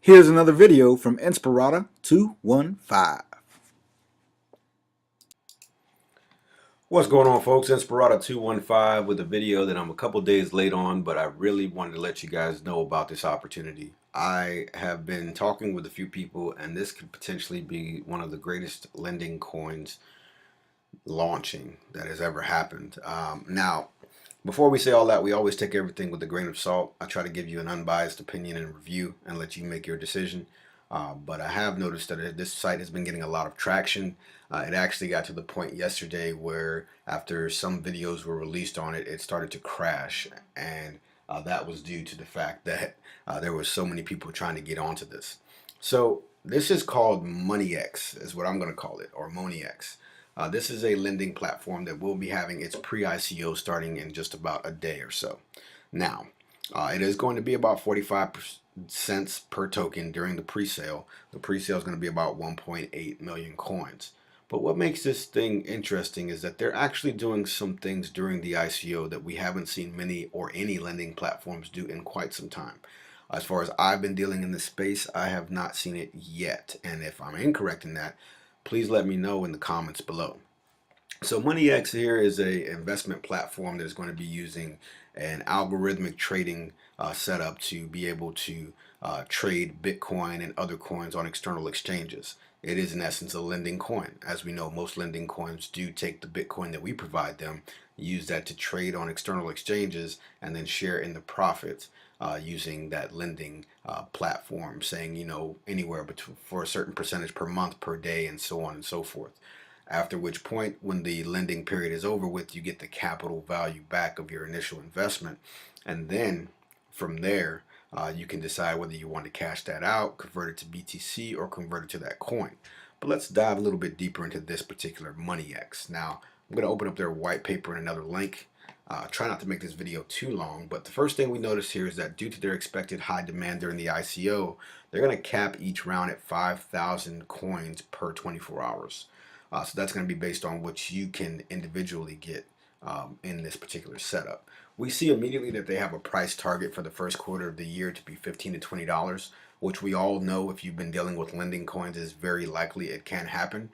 Here's another video from Inspirata 215. What's going on, folks? Inspirata 215 with a video that I'm a couple days late on, but I really wanted to let you guys know about this opportunity. I have been talking with a few people, and this could potentially be one of the greatest lending coins launching that has ever happened. Now, before we say all that, we always take everything with a grain of salt. I try to give you an unbiased opinion and review and let you make your decision. But I have noticed that this site has been getting a lot of traction. It actually got to the point yesterday where after some videos were released on it, it started to crash. And that was due to the fact that there were so many people trying to get onto this. So this is called MONYX, is what I'm going to call it, or MONYX. This is a lending platform that will be having its pre-ICO starting in just about a day or so. Now, it is going to be about 45 cents per token during the pre-sale. The pre-sale is going to be about 1.8 million coins. But what makes this thing interesting is that they're actually doing some things during the ICO that we haven't seen many or any lending platforms do in quite some time. As far as I've been dealing in this space, I have not seen it yet. And if I'm incorrect in that, please let me know in the comments below. So MoneyX here is a investment platform that is going to be using an algorithmic trading setup to be able to trade Bitcoin and other coins on external exchanges. It is in essence a lending coin. As we know, most lending coins do take the Bitcoin that we provide them, use that to trade on external exchanges, and then share in the profits using that lending platform, saying, you know, anywhere between for a certain percentage per month, per day, and so on and so forth. After which point, when the lending period is over with, you get the capital value back of your initial investment. And then from there, you can decide whether you want to cash that out, convert it to BTC, or convert it to that coin. But let's dive a little bit deeper into this particular MoneyX. Now, I'm going to open up their white paper and another link. Try not to make this video too long, but the first thing we notice here is that due to their expected high demand during the ICO, they're going to cap each round at 5,000 coins per 24 hours. So that's going to be based on what you can individually get in this particular setup. We see immediately that they have a price target for the first quarter of the year to be $15 to $20, which we all know if you've been dealing with lending coins is very likely it can happen.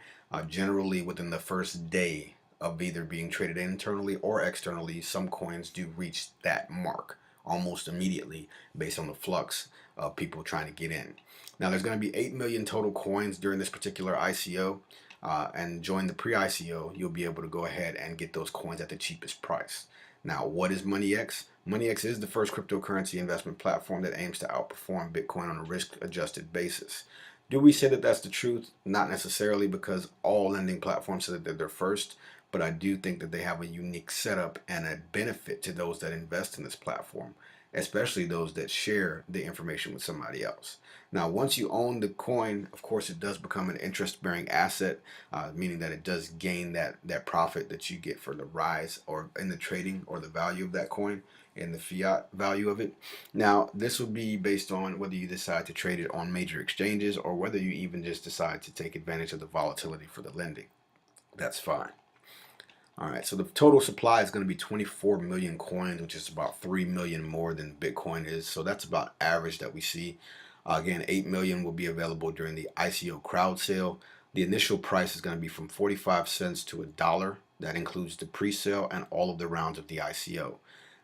Generally within the first day of either being traded internally or externally, some coins do reach that mark almost immediately based on the flux of people trying to get in. Now there's going to be 8 million total coins during this particular ICO. And join the pre-ICO, you'll be able to go ahead and get those coins at the cheapest price. Now, what is MoneyX? MoneyX is the first cryptocurrency investment platform that aims to outperform Bitcoin on a risk-adjusted basis. Do we say that that's the truth? Not necessarily, because all lending platforms say that they're first, but I do think that they have a unique setup and a benefit to those that invest in this platform, especially those that share the information with somebody else. Now, once you own the coin, of course, it does become an interest-bearing asset, meaning that it does gain that profit that you get for the rise or in the trading or the value of that coin and the fiat value of it. Now, this will be based on whether you decide to trade it on major exchanges or whether you even just decide to take advantage of the volatility for the lending. That's fine. All right, so the total supply is going to be 24 million coins, which is about 3 million more than Bitcoin is. So that's about average that we see. Again, 8 million will be available during the ICO crowd sale. The initial price is going to be from 45 cents to $1. That includes the pre-sale and all of the rounds of the ICO.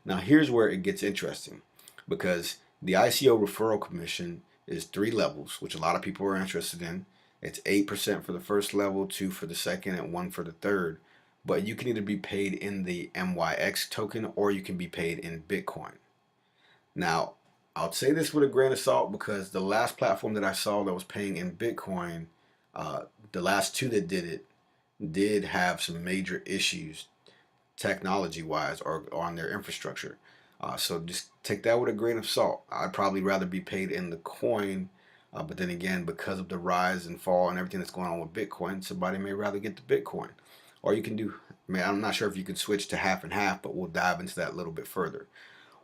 Now, here's where it gets interesting, because the ICO referral commission is 3 levels, which a lot of people are interested in. It's 8% for the first level, 2 for the second, and 1 for the third. But you can either be paid in the MYX token or you can be paid in Bitcoin. Now, I'll say this with a grain of salt, because the last platform that I saw that was paying in Bitcoin, the last 2 that did it did have some major issues technology-wise or on their infrastructure. So just take that with a grain of salt. I'd probably rather be paid in the coin, but then again, because of the rise and fall and everything that's going on with Bitcoin, somebody may rather get the Bitcoin. Or you can do, I'm not sure if you can switch to half and half, but we'll dive into that a little bit further.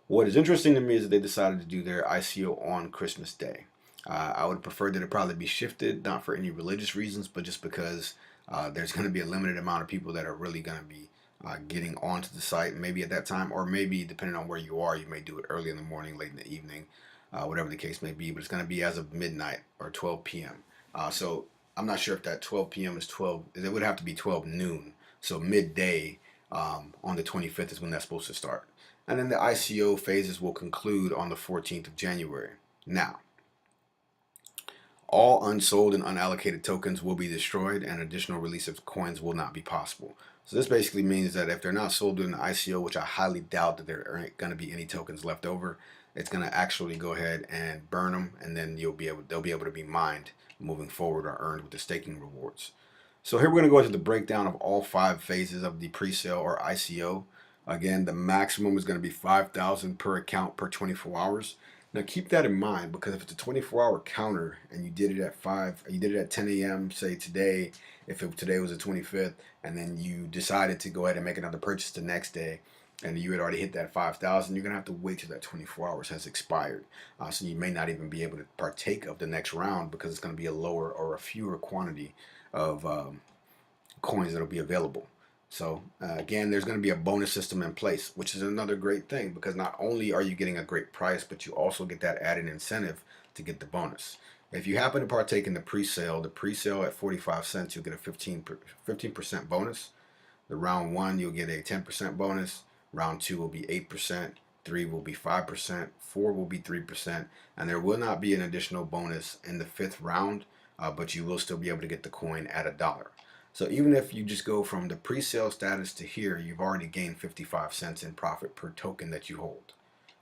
What is interesting to me is that they decided to do their ICO on Christmas Day. I would prefer that it probably be shifted, not for any religious reasons, but just because there's going to be a limited amount of people that are really going to be getting onto the site maybe at that time, or maybe depending on where you are, you may do it early in the morning, late in the evening. whatever the case may be, but it's going to be as of midnight or 12 p.m. So I'm not sure if that 12 p.m. is 12, it would have to be 12 noon. So midday on the 25th is when that's supposed to start. And then the ICO phases will conclude on the 14th of January. Now, all unsold and unallocated tokens will be destroyed, and additional release of coins will not be possible. So this basically means that if they're not sold during the ICO, which I highly doubt that there aren't going to be any tokens left over, it's going to actually go ahead and burn them, and then they'll be able to be mined moving forward or earned with the staking rewards. So here we're going to go into the breakdown of all 5 phases of the pre-sale or ICO. Again, the maximum is going to be 5,000 per account per 24 hours. Now keep that in mind, because if it's a 24-hour counter and you did it at 10 a.m. say today, today was the 25th, and then you decided to go ahead and make another purchase the next day, and you had already hit that 5,000, you're gonna have to wait till that 24 hours has expired. So you may not even be able to partake of the next round, because it's going to be a lower or a fewer quantity of coins that'll be available. So again, there's going to be a bonus system in place, which is another great thing, because not only are you getting a great price, but you also get that added incentive to get the bonus. If you happen to partake in the pre-sale at 45 cents, you'll get a 15% bonus. The round 1, you'll get a 10% bonus. Round 2 will be 8%. 3 will be 5%. 4 will be 3%. And there will not be an additional bonus in the 5th round, but you will still be able to get the coin at $1. So even if you just go from the pre-sale status to here, you've already gained 55 cents in profit per token that you hold.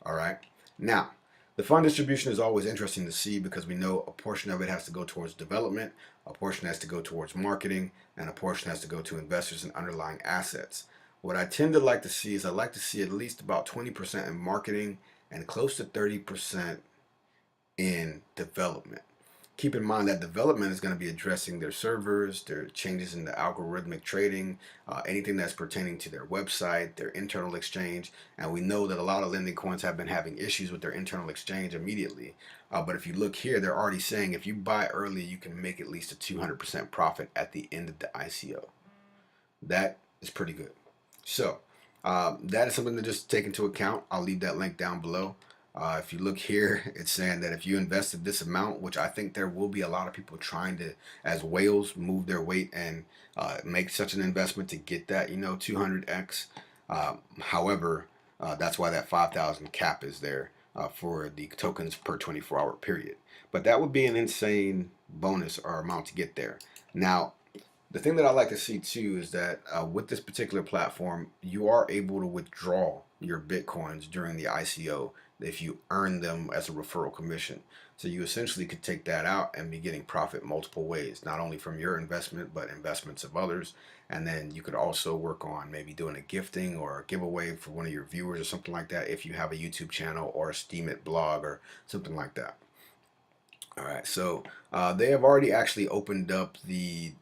All right. Now, the fund distribution is always interesting to see, because we know a portion of it has to go towards development, a portion has to go towards marketing, and a portion has to go to investors and underlying assets. What I tend to like to see is I like to see at least about 20% in marketing and close to 30% in development. Keep in mind that development is going to be addressing their servers, their changes in the algorithmic trading, anything that's pertaining to their website, their internal exchange. And we know that a lot of lending coins have been having issues with their internal exchange immediately. But if you look here, they're already saying if you buy early, you can make at least a 200% profit at the end of the ICO. That is pretty good. So that is something to just take into account. I'll leave that link down below. If you look here, it's saying that if you invested this amount, which I think there will be a lot of people trying to, as whales, move their weight and make such an investment to get that, 200x. However, that's why that 5,000 cap is there for the tokens per 24-hour period. But that would be an insane bonus or amount to get there. Now, the thing that I like to see too is that with this particular platform, you are able to withdraw your Bitcoins during the ICO if you earn them as a referral commission. So you essentially could take that out and be getting profit multiple ways, not only from your investment, but investments of others. And then you could also work on maybe doing a gifting or a giveaway for one of your viewers or something like that, if you have a YouTube channel or a Steemit blog or something like that. All right, so they have already actually opened up the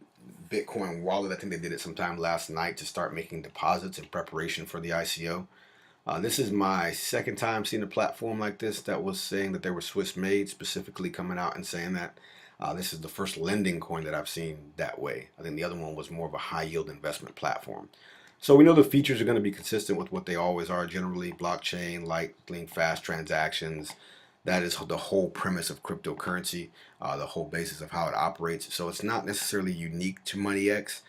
Bitcoin wallet. I think they did it sometime last night to start making deposits in preparation for the ICO. This is my second time seeing a platform like this that was saying that they were Swiss made, specifically coming out and saying that. This is the first lending coin that I've seen that way. I think the other one was more of a high yield investment platform. So we know the features are going to be consistent with what they always are generally: blockchain, lightning fast transactions. That is the whole premise of cryptocurrency, the whole basis of how it operates. So it's not necessarily unique to MONYX,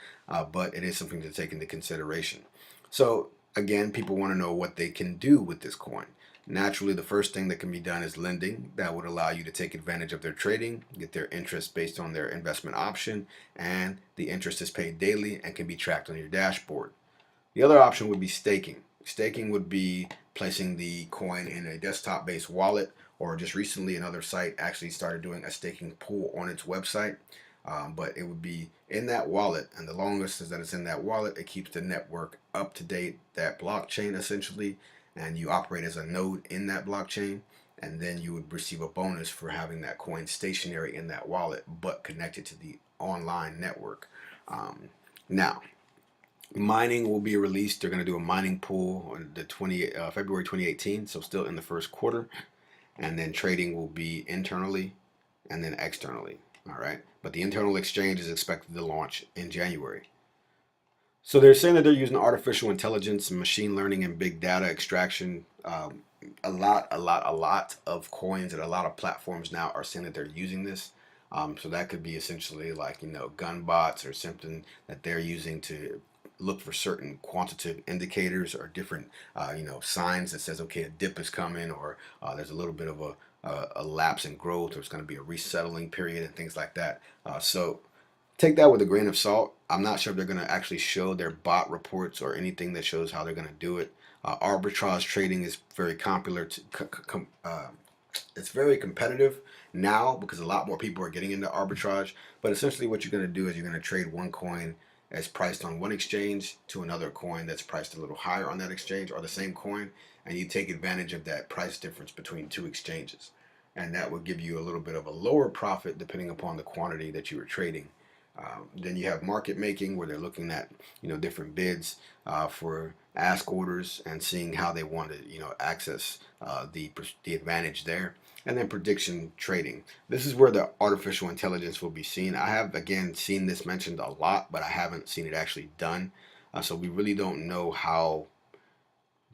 but it is something to take into consideration. So again, people want to know what they can do with this coin. Naturally, the first thing that can be done is lending. That would allow you to take advantage of their trading, get their interest based on their investment option, and the interest is paid daily and can be tracked on your dashboard. The other option would be staking. Staking would be placing the coin in a desktop-based wallet, or just recently another site actually started doing a staking pool on its website. But it would be in that wallet, and the longest is that it's in that wallet. It keeps the network up to date, that blockchain essentially, and you operate as a node in that blockchain, and then you would receive a bonus for having that coin stationary in that wallet but connected to the online network. Now, mining will be released. They're going to do a mining pool on the February 2018, so still in the first quarter, and then trading will be internally and then externally. All right, but the internal exchange is expected to launch in January. So they're saying that they're using artificial intelligence and machine learning and big data extraction a lot of coins and a lot of platforms now are saying that they're using this. So that could be essentially like, you know, gun bots or something that they're using to look for certain quantitative indicators or different, you know, signs that says, okay, a dip is coming, or there's a little bit of a lapse in growth, or it's going to be a resettling period and things like that. So take that with a grain of salt. I'm not sure if they're going to actually show their bot reports or anything that shows how they're going to do it. Arbitrage trading is very popular. It's very competitive now because a lot more people are getting into arbitrage. But essentially, what you're going to do is you're going to trade one coin as priced on one exchange to another coin that's priced a little higher on that exchange, or the same coin, and you take advantage of that price difference between two exchanges. And that will give you a little bit of a lower profit depending upon the quantity that you were trading. Then you have market making, where they're looking at, you know, different bids for ask orders and seeing how they want to, you know, access the advantage there. And then prediction trading. This is where the artificial intelligence will be seen. I have again seen this mentioned a lot, but I haven't seen it actually done. So we really don't know how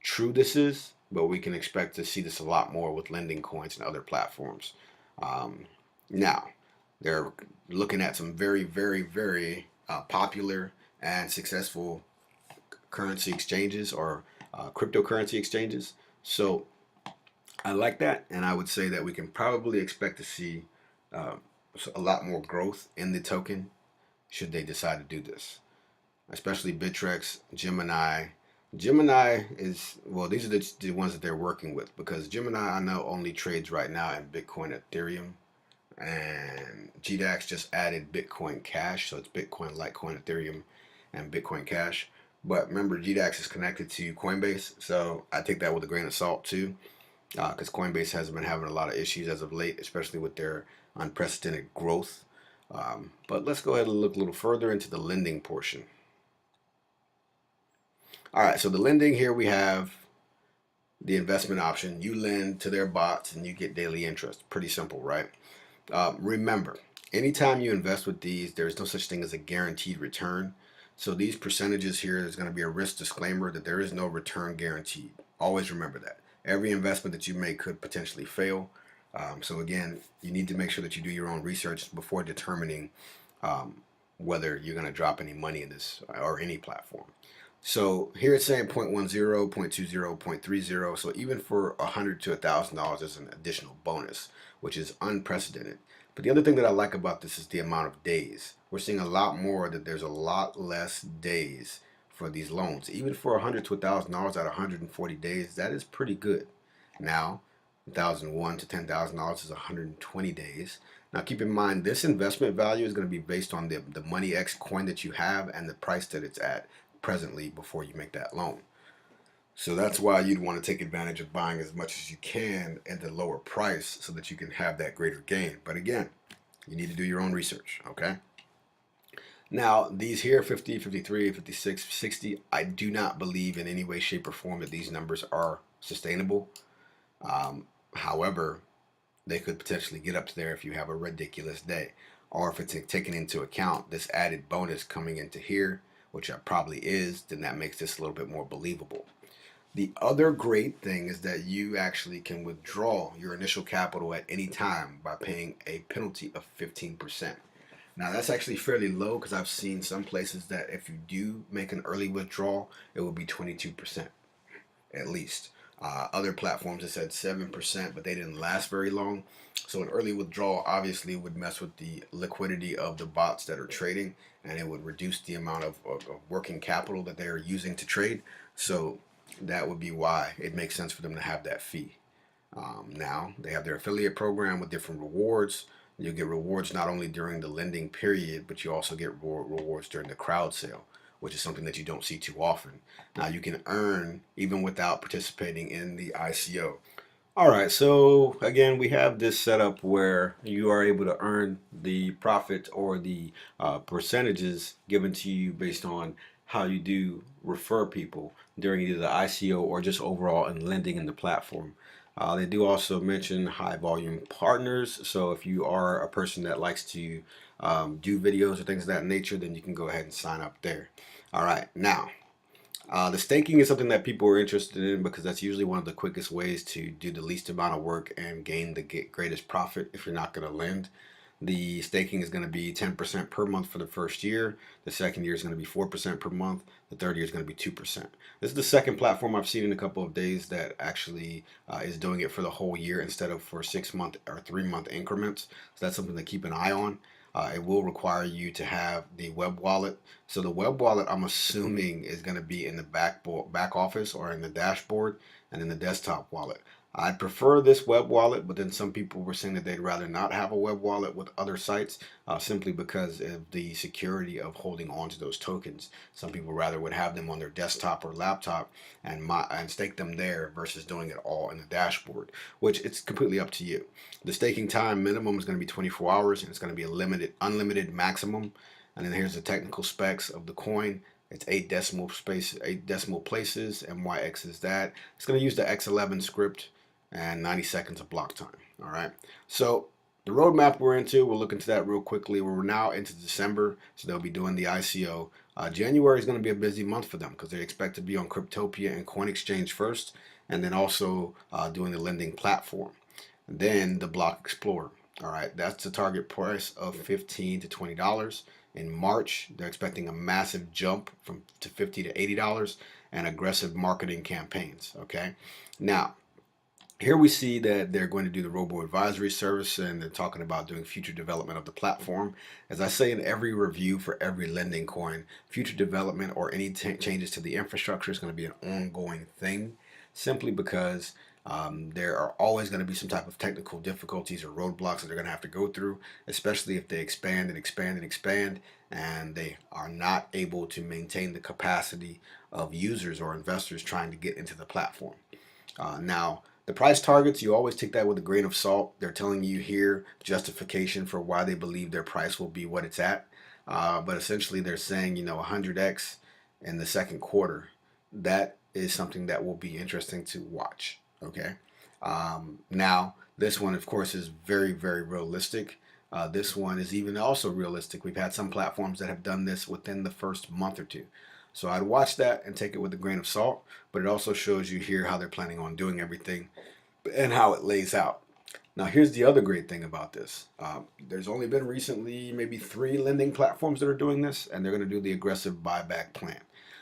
true this is, but we can expect to see this a lot more with lending coins and other platforms. Now, they're looking at some very popular and successful currency exchanges, or cryptocurrency exchanges. So I like that, and I would say that we can probably expect to see uh, a lot more growth in the token should they decide to do this, especially Bittrex, Gemini. Gemini is, well, these are the ones that they're working with, because Gemini I know only trades right now in Bitcoin, Ethereum, and GDAX just added Bitcoin Cash, so it's Bitcoin, Litecoin, Ethereum, and Bitcoin Cash. But remember, GDAX is connected to Coinbase, so I take that with a grain of salt too, because Coinbase has been having a lot of issues as of late, especially with their unprecedented growth. But let's go ahead and look a little further into the lending portion. All right, so the lending here, we have the investment option. You lend to their bots and you get daily interest. Pretty simple, right? Remember, anytime you invest with these, there's no such thing as a guaranteed return. So these percentages here, there's going to be a risk disclaimer that there is no return guaranteed. Always remember that. Every investment that you make could potentially fail. So again, you need to make sure that you do your own research before determining whether you're going to drop any money in this or any platform. So here it's saying 0.10, 0.20, 0.30. So even for $100 to $1,000, there's an additional bonus, which is unprecedented. But the other thing that I like about this is the amount of days. We're seeing a lot more that there's a lot less days for these loans. Even for $100 to $1,000 at 140 days, that is pretty good. Now, $1,001 to $10,000 is 120 days. Now keep in mind, this investment value is going to be based on the MONYX coin that you have and the price that it's at presently before you make that loan. So that's why you'd want to take advantage of buying as much as you can at the lower price so that you can have that greater gain. But again, you need to do your own research, okay? Now, these here, 50, 53, 56, 60, I do not believe in any way, shape, or form that these numbers are sustainable. However, they could potentially get up to there if you have a ridiculous day, or if it's taken into account this added bonus coming into here, which it probably is, then that makes this a little bit more believable. The other great thing is that you actually can withdraw your initial capital at any time by paying a penalty of 15%. Now that's actually fairly low, because I've seen some places that if you do make an early withdrawal, it will be 22% at least. Other platforms have said 7%, but they didn't last very long. So an early withdrawal obviously would mess with the liquidity of the bots that are trading, and it would reduce the amount of working capital that they are using to trade. So that would be why it makes sense for them to have that fee. Now they have their affiliate program with different rewards. You get rewards not only during the lending period, but you also get rewards during the crowd sale, which is something that you don't see too often. Now you can earn even without participating in the ICO. All right, so again, we have this setup where you are able to earn the profit or the percentages given to you based on how you do refer people during either the ICO or just overall in lending in the platform. They do also mention high volume partners. So if you are a person that likes to do videos or things of that nature, then you can go ahead and sign up there. All right, now The staking is something that people are interested in because that's usually one of the quickest ways to do the least amount of work and gain the greatest profit if you're not going to lend. The staking is going to be 10% per month for the first year. The second year is going to be 4% per month. The third year is going to be 2%. This is the second platform I've seen in a couple of days that actually is doing it for the whole year instead of for 6-month or 3-month increments. So that's something to keep an eye on. It will require you to have the web wallet. So the web wallet, I'm assuming, is going to be in the back office or in the dashboard, and then the desktop wallet. I prefer this web wallet, but then some people were saying that they'd rather not have a web wallet with other sites simply because of the security of holding on to those tokens. Some people rather would have them on their desktop or laptop and stake them there versus doing it all in the dashboard, which it's completely up to you. The staking time minimum is going to be 24 hours, and it's going to be a unlimited maximum. And then here's the technical specs of the coin. It's 8 decimal places. MONYX is that. It's going to use the X11 script and 90 seconds of block time. All right. So the roadmap we're into, we'll look into that real quickly. We're now into December, so they'll be doing the ICO. January is going to be a busy month for them because they expect to be on Cryptopia and Coin Exchange first, and then also doing the lending platform. And then the Block Explorer. All right, that's the target price of $15 to $20. In March, they're expecting a massive jump to $50 to $80 and aggressive marketing campaigns. Okay, now here we see that they're going to do the robo-advisory service, and they're talking about doing future development of the platform. As I say in every review for every lending coin, future development or any changes to the infrastructure is going to be an ongoing thing, simply because there are always going to be some type of technical difficulties or roadblocks that they're going to have to go through, especially if they expand and expand and expand, and they are not able to maintain the capacity of users or investors trying to get into the platform. Now, the price targets, you always take that with a grain of salt. They're telling you here justification for why they believe their price will be what it's at. But essentially they're saying, 100x in the second quarter. That is something that will be interesting to watch. Okay. Now, this one, of course, is very, very realistic. This one is even also realistic. We've had some platforms that have done this within the first month or two. So I'd watch that and take it with a grain of salt, but it also shows you here how they're planning on doing everything and how it lays out. Now, here's the other great thing about this. There's only been recently maybe 3 lending platforms that are doing this, and they're going to do the aggressive buyback plan.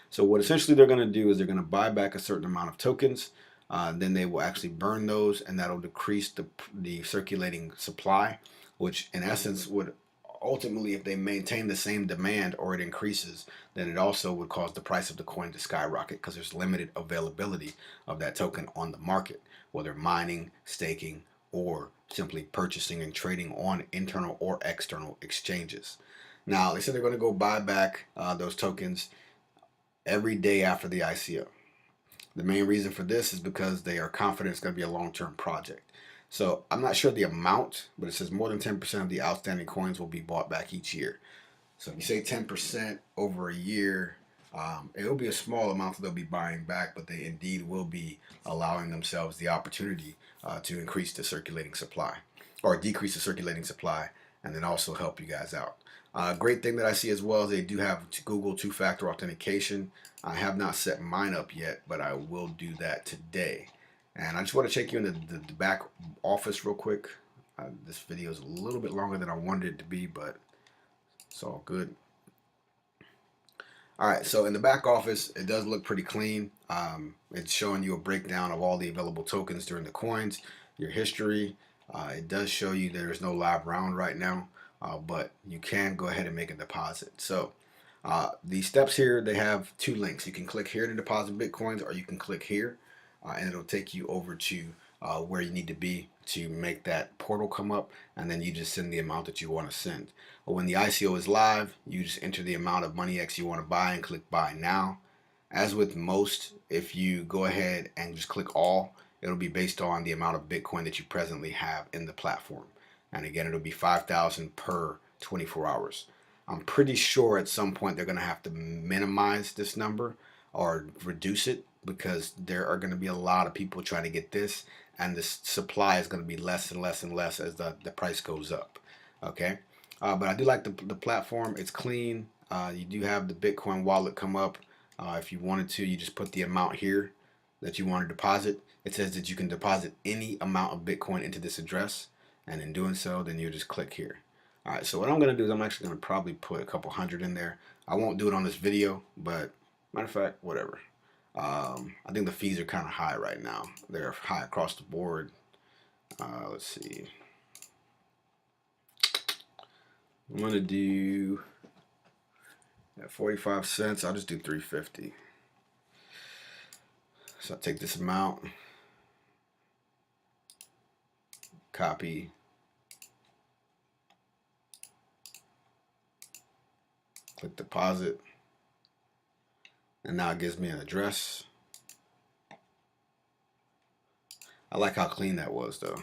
So what essentially they're going to do is they're going to buy back a certain amount of tokens. Then they will actually burn those, and that'll decrease the circulating supply, which in essence would ultimately, if they maintain the same demand or it increases, then it also would cause the price of the coin to skyrocket because there's limited availability of that token on the market, whether mining, staking, or simply purchasing and trading on internal or external exchanges. Now, they said they're going to go buy back those tokens every day after the ICO. The main reason for this is because they are confident it's going to be a long-term project. So I'm not sure the amount, but it says more than 10% of the outstanding coins will be bought back each year. So if you say 10% over a year, it will be a small amount that they'll be buying back, but they indeed will be allowing themselves the opportunity to increase the circulating supply or decrease the circulating supply, and then also help you guys out. Great thing that I see as well is they do have Google two-factor authentication. I have not set mine up yet, but I will do that today. And I just want to check you in the back office real quick. This video is a little bit longer than I wanted it to be, but it's all good. All right, so in the back office, it does look pretty clean. It's showing you a breakdown of all the available tokens during the coins, your history. It does show you there's no live round right now, but you can go ahead and make a deposit. So the steps here, they have 2 links. You can click here to deposit Bitcoins, or you can click here. And it'll take you over to where you need to be to make that portal come up, and then you just send the amount that you want to send. But when the ICO is live, you just enter the amount of MONYX you want to buy and click buy now. As with most, if you go ahead and just click all, it'll be based on the amount of Bitcoin that you presently have in the platform. And again, it'll be 5,000 per 24 hours. I'm pretty sure at some point they're going to have to minimize this number or reduce it, because there are going to be a lot of people trying to get this, and the supply is going to be less and less and less as the price goes up. Okay, but I do like the platform. It's clean. You do have the Bitcoin wallet come up. If you wanted to, you just put the amount here that you want to deposit. It says that you can deposit any amount of Bitcoin into this address, and in doing so, then you just click here. All right, so what I'm going to do is I'm actually going to probably put a couple hundred in there. I won't do it on this video, but matter of fact, whatever. I think the fees are kind of high right now. They're high across the board. Let's see. I'm going to do at 45 cents. I'll just do 350. So I take this amount, copy, click deposit, and now it gives me an address. I like how clean that was, though.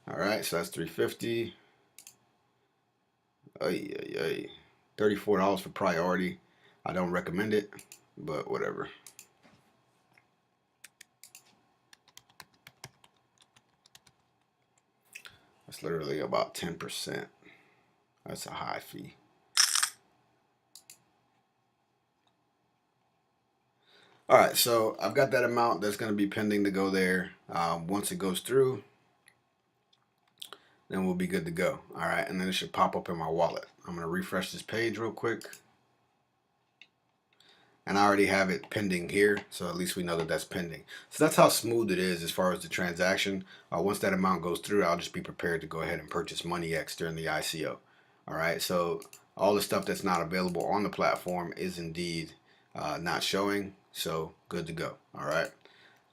All right, so that's 350. $34 for priority. I don't recommend it, but whatever. That's literally about 10%. That's a high fee. All right, so I've got that amount that's going to be pending to go there. Once it goes through, then we'll be good to go. All right, and then it should pop up in my wallet. I'm going to refresh this page real quick. And I already have it pending here, so at least we know that that's pending. So that's how smooth it is as far as the transaction. Once that amount goes through, I'll just be prepared to go ahead and purchase MONYX during the ICO. All right, so all the stuff that's not available on the platform is indeed not showing, so good to go. All right,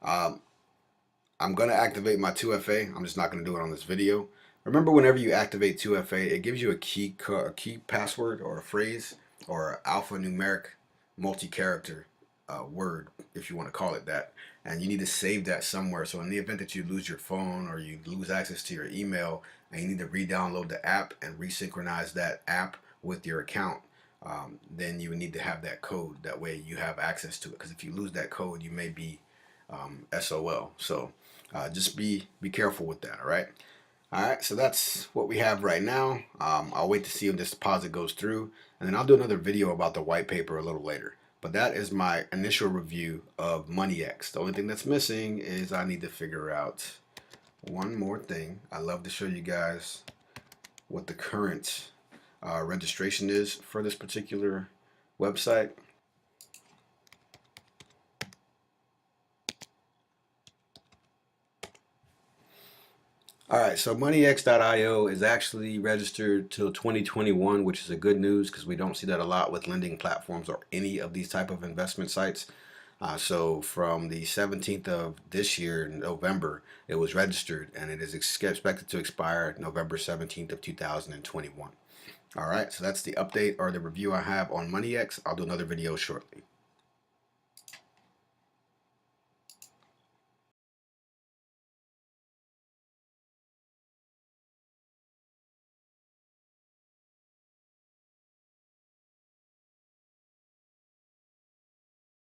I'm going to activate my 2FA. I'm just not going to do it on this video. Remember, whenever you activate 2FA, it gives you a key password or a phrase or alphanumeric multi-character word, if you want to call it that, and you need to save that somewhere. So in the event that you lose your phone or you lose access to your email and you need to re-download the app and resynchronize that app with your account, then you would need to have that code. That way you have access to it, because if you lose that code, you may be SOL. So just be careful with that. All right, so that's what we have right now. I'll wait to see if this deposit goes through, and then I'll do another video about the white paper a little later. But that is my initial review of MONYX. The only thing that's missing is I need to figure out one more thing. I love to show you guys what the current registration is for this particular website. All right, so MONYX.io is actually registered till 2021, which is a good news because we don't see that a lot with lending platforms or any of these type of investment sites. So from the 17th of this year, November, it was registered, and it is expected to expire November 17th of 2021. All right, so that's the update or the review I have on MONYX. I'll do another video shortly.